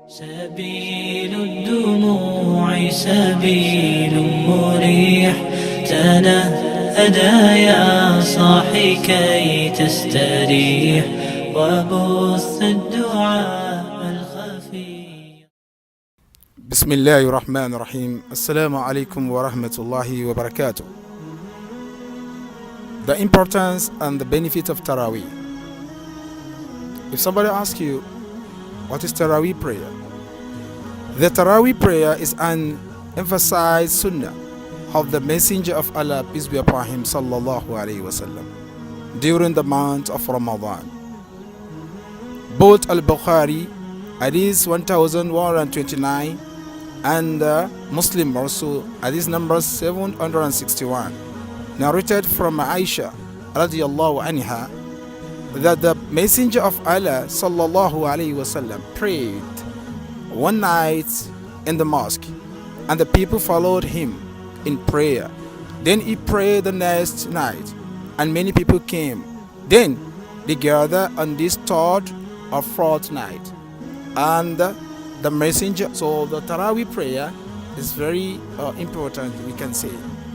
سبيل الدموع سبيل مريح، تنهدى يا صاحي كي تستريح، وبث الدعاء الخفي. بسم الله الرحمن الرحيم. Assalamu alaikum wa rahmatullahi wa barakatuh. The importance and the benefit of Taraweeh. If somebody asks you, what is Taraweeh prayer? The Taraweeh prayer is an emphasized sunnah of the Messenger of Allah, peace be upon him, sallallahu alayhi wasallam, during the month of Ramadan. Both Al-Bukhari, hadith 1129, and Muslim also, hadith number 761, narrated from Aisha radiyallahu anha, that the Messenger of Allah sallallahu alayhi wasallam prayed one night in the mosque, and the people followed him in prayer. Then he prayed the next night, and many people came. Then they gathered on this third or fourth night, and the messenger. So the Taraweeh prayer is very important, we can say,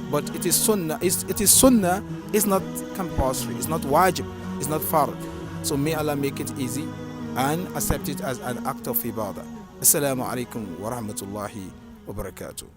but it is sunnah. It is sunnah. It's not compulsory. It's not wajib. It's not fard. So may Allah make it easy and accept it as an act of ibadah. Assalamu alaikum wa rahmatullahi wa barakatuh.